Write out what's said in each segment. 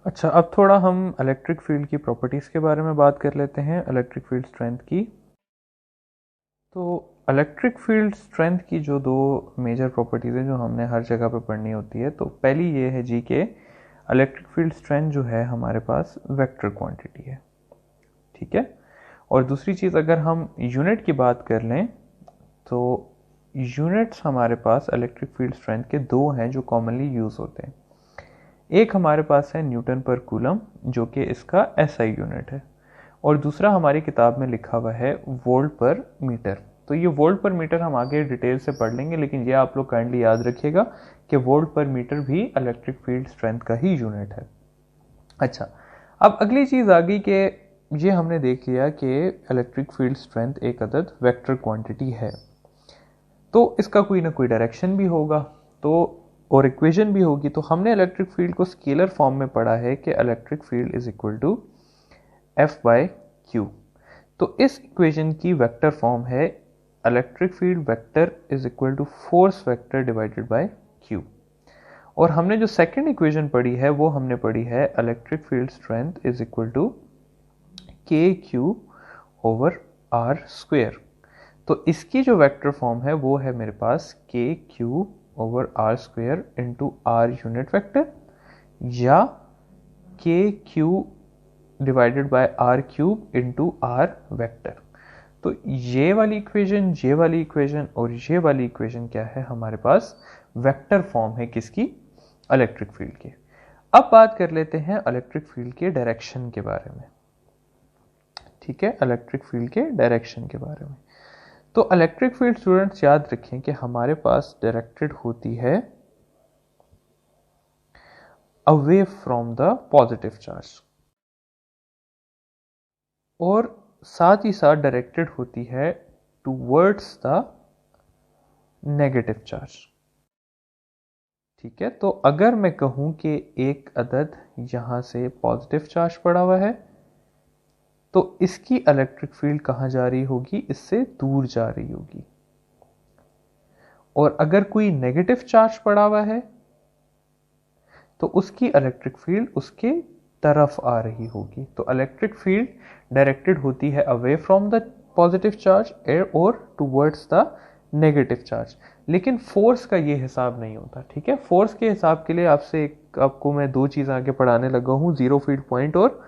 अच्छा, अब थोड़ा हम इलेक्ट्रिक फील्ड की प्रॉपर्टीज़ के बारे में बात कर लेते हैं, इलेक्ट्रिक फील्ड स्ट्रेंथ की। तो इलेक्ट्रिक फील्ड स्ट्रेंथ की जो दो मेजर प्रॉपर्टीज़ हैं जो हमने हर जगह पे पढ़नी होती है, तो पहली ये है जी के इलेक्ट्रिक फील्ड स्ट्रेंथ जो है हमारे पास वेक्टर क्वांटिटी है, ठीक है। और दूसरी चीज़ अगर हम यूनिट की बात कर लें तो यूनिट्स हमारे पास इलेक्ट्रिक फील्ड स्ट्रेंथ के दो हैं जो कॉमनली यूज़ होते हैं। एक हमारे पास है न्यूटन पर कूलम जो कि इसका एसआई यूनिट है, और दूसरा हमारी किताब में लिखा हुआ है वोल्ट पर मीटर। तो ये वोल्ट पर मीटर हम आगे डिटेल से पढ़ लेंगे, लेकिन ये आप लोग काइंडली याद रखिएगा कि वोल्ट पर मीटर भी इलेक्ट्रिक फील्ड स्ट्रेंथ का ही यूनिट है। अच्छा, अब अगली चीज़ आ गई कि ये हमने देख लिया कि इलेक्ट्रिक फील्ड स्ट्रेंथ एक अदद वेक्टर क्वांटिटी है, तो इसका कोई ना कोई डायरेक्शन भी होगा, तो और इक्वेशन भी होगी। तो हमने इलेक्ट्रिक फील्ड को स्केलर फॉर्म में पढ़ा है कि electric field is equal to F by Q. तो इस इक्वेशन की वेक्टर फॉर्म है electric field vector is equal to force vector divided by Q. और हमने जो सेकंड इक्वेशन पढ़ी है वो हमने पढ़ी है electric field strength is equal to K Q over R square. तो इसकी जो वेक्टर फॉर्म है वो है मेरे पास K Q over R square into R unit vector, या K Q divided by R cube into R vector. तो ये वाली इक्वेशन, ये वाली इक्वेशन और ये वाली इक्वेशन क्या है हमारे पास वेक्टर फॉर्म है किसकी, इलेक्ट्रिक फील्ड की। अब बात कर लेते हैं इलेक्ट्रिक फील्ड के डायरेक्शन के बारे में, ठीक है, इलेक्ट्रिक फील्ड के डायरेक्शन के बारे में। तो इलेक्ट्रिक फील्ड स्टूडेंट्स याद रखें कि हमारे पास डायरेक्टेड होती है away from the positive charge, और साथ ही साथ डायरेक्टेड होती है टूवर्ड्स द नेगेटिव चार्ज, ठीक है। तो अगर मैं कहूं कि एक अदद यहां से पॉजिटिव चार्ज पड़ा हुआ है, तो इसकी इलेक्ट्रिक फील्ड कहां जा रही होगी, इससे दूर जा रही होगी। और अगर कोई नेगेटिव चार्ज पड़ा हुआ है तो उसकी इलेक्ट्रिक फील्ड उसके तरफ आ रही होगी। तो इलेक्ट्रिक फील्ड डायरेक्टेड होती है away from the positive charge और टूवर्ड्स द नेगेटिव चार्ज। लेकिन फोर्स का ये हिसाब नहीं होता, ठीक है। फोर्स के हिसाब के लिए आपको मैं दो चीज़ आगे पढ़ाने लगा हूँ, जीरो फील्ड पॉइंट और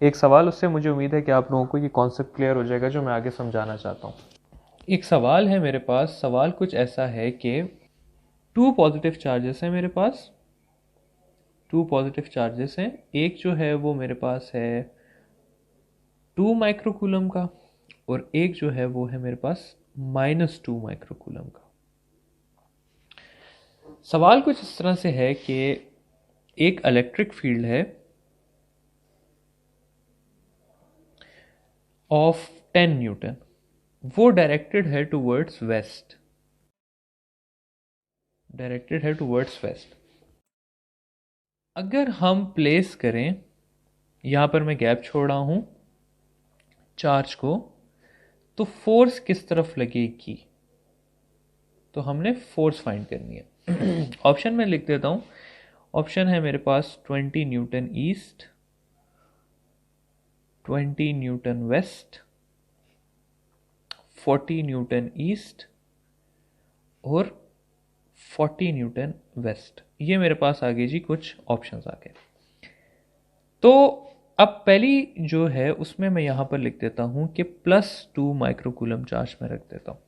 एक सवाल। उससे मुझे उम्मीद है कि आप लोगों को ये कॉन्सेप्ट क्लियर हो जाएगा जो मैं आगे समझाना चाहता हूँ। एक सवाल है मेरे पास, सवाल कुछ ऐसा है कि टू पॉजिटिव चार्जेस हैं मेरे पास, टू पॉजिटिव चार्जेस हैं। एक जो है वो मेरे पास है 2 माइक्रोकूलम का, और एक जो है वो है मेरे पास -2 माइक्रोकूलम का। सवाल कुछ इस तरह से है कि एक इलेक्ट्रिक फील्ड है ऑफ 10 न्यूटन, वो डायरेक्टेड है टूवर्ड्स वेस्ट, डायरेक्टेड है टूवर्ड्स वेस्ट। अगर हम प्लेस करें, यहाँ पर मैं गैप छोड़ रहा हूँ चार्ज को, तो फोर्स किस तरफ लगेगी, तो हमने फोर्स फाइंड करनी है। ऑप्शन में लिख देता हूँ। ऑप्शन है मेरे पास 20 newton east, 20 newton west, 40 newton east और 40 न्यूटन वेस्ट। ये मेरे पास आगे जी कुछ ऑप्शंस आ गए। तो अब पहली जो है उसमें मैं यहां पर लिख देता हूं कि +2 माइक्रोकूलम चार्ज में रख देता हूं,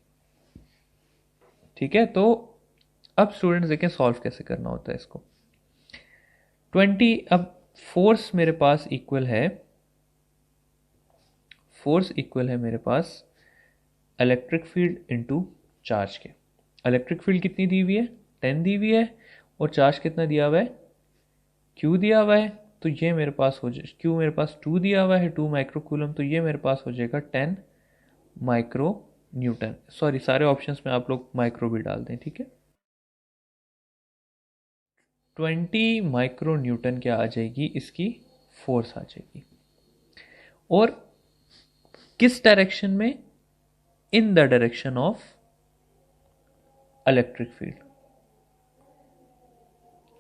ठीक है। तो अब स्टूडेंट्स देखें सॉल्व कैसे करना होता है इसको। 20, अब फोर्स मेरे पास इक्वल है, फोर्स इक्वल है मेरे पास इलेक्ट्रिक फील्ड इनटू चार्ज के। इलेक्ट्रिक फील्ड कितनी दी हुई है, 10 दी हुई है, और चार्ज कितना दिया हुआ है, क्यू दिया हुआ है। तो ये मेरे पास हो जाए, क्यू मेरे पास 2 दिया हुआ है, 2 माइक्रोकूलम, तो ये मेरे पास हो जाएगा 10 माइक्रो न्यूटन। सॉरी, सारे ऑप्शंस में आप लोग माइक्रो भी डाल दें, ठीक है। 20 माइक्रो न्यूटन क्या आ जाएगी, इसकी फोर्स आ जाएगी। और किस डायरेक्शन में, in the direction of electric field,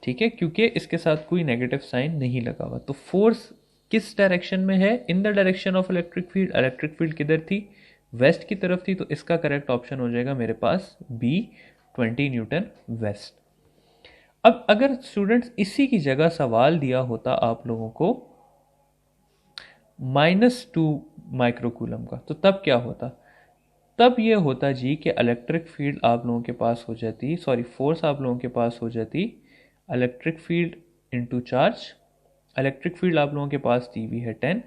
ठीक है, क्योंकि इसके साथ कोई नेगेटिव साइन नहीं लगा हुआ। तो फोर्स किस डायरेक्शन में है? In the direction of electric field. Electric field किधर थी? वेस्ट की तरफ थी। तो इसका करेक्ट ऑप्शन हो जाएगा मेरे पास बी, 20 न्यूटन वेस्ट। अब अगर स्टूडेंट्स इसी की जगह सवाल दिया होता आप लोगों को -2 माइक्रोकूलम का, तो तब क्या होता? तब ये होता जी कि इलेक्ट्रिक फील्ड आप लोगों के पास हो जाती, सॉरी फोर्स आप लोगों के पास हो जाती electric field into charge. Electric field आप लोगों के पास दी हुई है 10,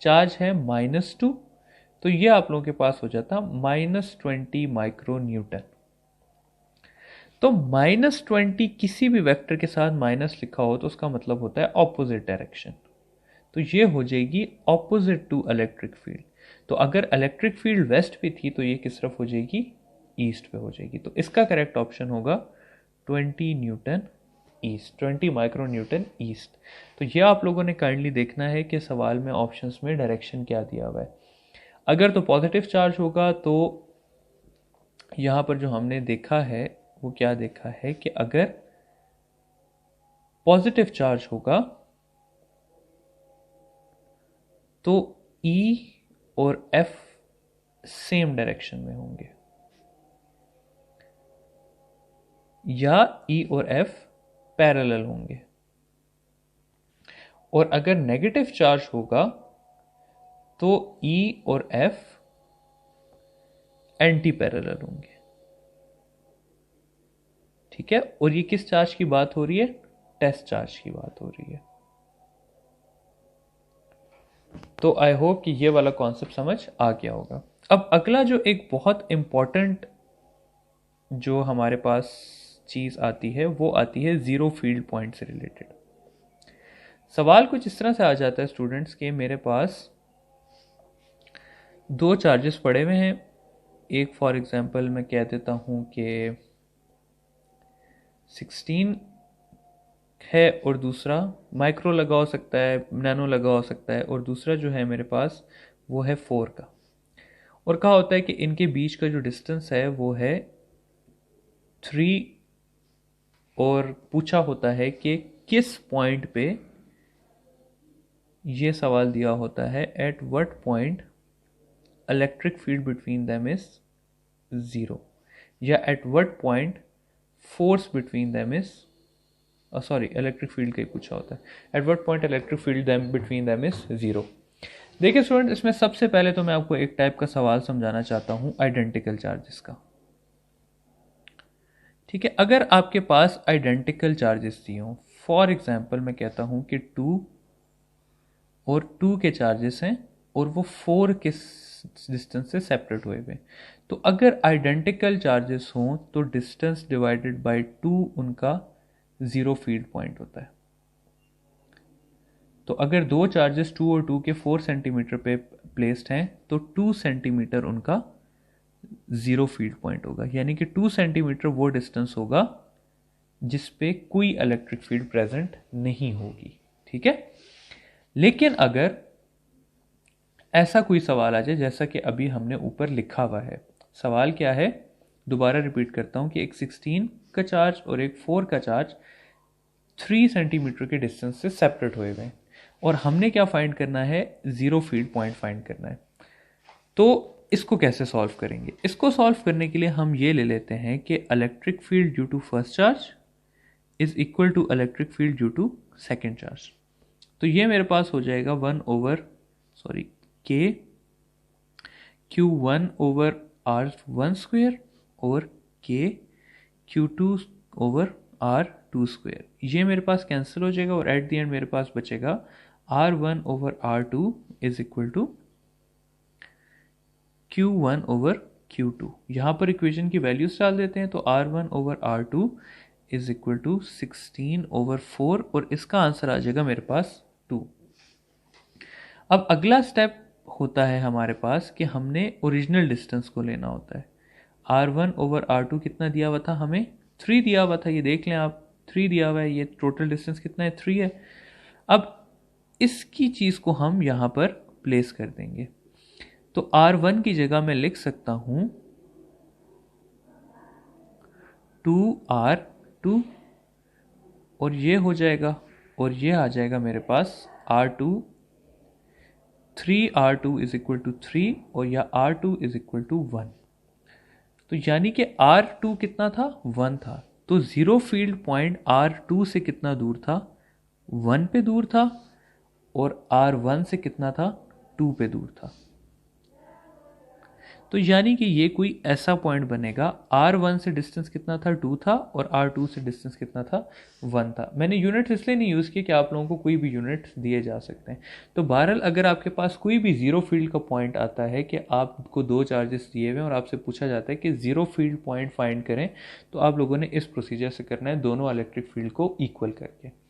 चार्ज है -2, तो ये आप लोगों के पास हो जाता -20 माइक्रो न्यूटन। तो -20 किसी भी वेक्टर के साथ माइनस लिखा हो तो उसका मतलब होता है ऑपोजिट डायरेक्शन। तो ये हो जाएगी ऑपोजिट टू इलेक्ट्रिक फील्ड। तो अगर इलेक्ट्रिक फील्ड वेस्ट पे थी तो ये किस तरफ हो जाएगी? ईस्ट पे हो जाएगी। तो इसका करेक्ट ऑप्शन होगा 20 newton east, 20 micro Newton east. तो ये आप लोगों ने काइंडली देखना है कि सवाल में ऑप्शंस में डायरेक्शन क्या दिया हुआ है। अगर तो पॉजिटिव चार्ज होगा तो यहाँ पर जो हमने देखा है वो क्या देखा है कि अगर पॉजिटिव चार्ज होगा तो E और F सेम डायरेक्शन में होंगे, या E और F पैरेलल होंगे। और अगर नेगेटिव चार्ज होगा तो E और F एंटी पैरेलल होंगे। ठीक है, और ये किस चार्ज की बात हो रही है? टेस्ट चार्ज की बात हो रही है। तो आई होप कि ये वाला कॉन्सेप्ट समझ आ गया होगा। अब अगला जो एक बहुत इंपॉर्टेंट जो हमारे पास चीज़ आती है वो आती है ज़ीरो फील्ड पॉइंट से रिलेटेड। सवाल कुछ इस तरह से आ जाता है स्टूडेंट्स के मेरे पास दो चार्जेस पड़े हुए हैं। एक फॉर एग्जांपल मैं कह देता हूँ कि 16 है और दूसरा माइक्रो लगा हो सकता है, नैनो लगा हो सकता है, और दूसरा जो है मेरे पास वो है 4 का। और कहा होता है कि इनके बीच का जो डिस्टेंस है वो है 3, और पूछा होता है कि किस पॉइंट पे, ये सवाल दिया होता है at what point electric field between them is 0, या at what point force between them is, sorry electric field का ही पूछा होता है, at what point electric field between them is 0। देखिए स्टूडेंट, इसमें सबसे पहले तो मैं आपको एक टाइप का सवाल समझाना चाहता हूं आइडेंटिकल चार्जेस का। ठीक है, अगर आपके पास आइडेंटिकल चार्जेस दिए हों, फॉर एग्जांपल मैं कहता हूं कि 2 और 2 के चार्जेस हैं और वो 4 के डिस्टेंस से सेपरेट हुए हुए। तो अगर आइडेंटिकल चार्जेस हों तो डिस्टेंस डिवाइडेड बाय 2 उनका ज़ीरो फील्ड पॉइंट होता है। तो अगर दो चार्जेस 2 और 2 के 4 सेंटीमीटर पे प्लेस्ड हैं तो 2 सेंटीमीटर उनका ज़ीरो फील्ड पॉइंट होगा, यानी कि 2 सेंटीमीटर वो डिस्टेंस होगा जिस पे कोई इलेक्ट्रिक फील्ड प्रेजेंट नहीं होगी। ठीक है, लेकिन अगर ऐसा कोई सवाल आ जाए जैसा कि अभी हमने ऊपर लिखा हुआ है, सवाल क्या है, दोबारा रिपीट करता हूं कि एक 16 का चार्ज और एक 4 का चार्ज 3 सेंटीमीटर के डिस्टेंस से सेपरेट हुए हुए हैं, और हमने क्या फाइंड करना है? ज़ीरो फील्ड पॉइंट फाइंड करना है। तो इसको कैसे सॉल्व करेंगे? इसको सॉल्व करने के लिए हम ये ले लेते हैं कि electric field due to first charge is equal to electric field due to second charge. तो ये मेरे पास हो जाएगा के Q1 ओवर R1 स्क्वेयर और के Q2 ओवर R2 स्क्वेयर। ये मेरे पास कैंसिल हो जाएगा और एट द एंड मेरे पास बचेगा R1 over R2 is equal to Q1 over Q2। यहाँ पर इक्वेशन की वैल्यूज डाल देते हैं, तो R1 over R2 is equal to 16 over 4, और इसका आंसर आ जाएगा मेरे पास 2। अब अगला स्टेप होता है हमारे पास कि हमने ओरिजिनल डिस्टेंस को लेना होता है। R1 ओवर R2 कितना दिया हुआ था? हमें 3 दिया हुआ था, ये देख लें आप, 3 दिया हुआ है। ये टोटल डिस्टेंस कितना है? 3 है। अब इसकी चीज़ को हम यहाँ पर प्लेस कर देंगे। तो R1 की जगह मैं लिख सकता हूँ 2R2 और ये हो जाएगा, और ये आ जाएगा मेरे पास R2, 3R2 is equal to 3 और या R2 इज इक्वल टू 1। तो यानी कि R2 कितना था, 1 था। तो ज़ीरो फील्ड पॉइंट R2 से कितना दूर था, 1 पे दूर था, और R1 से कितना था, 2 पे दूर था। तो यानी कि ये कोई ऐसा पॉइंट बनेगा, R1 से डिस्टेंस कितना था, 2 था, और R2 से डिस्टेंस कितना था, 1 था। मैंने यूनिट्स इसलिए नहीं यूज़ किए कि आप लोगों को कोई भी यूनिट्स दिए जा सकते हैं। तो बहरहाल अगर आपके पास कोई भी ज़ीरो फील्ड का पॉइंट आता है कि आपको दो चार्जेस दिए हुए हैं और आपसे पूछा जाता है कि ज़ीरो फील्ड पॉइंट फाइंड करें, तो आप लोगों ने इस प्रोसीजर से करना है, दोनों इलेक्ट्रिक फील्ड को इक्वल करके।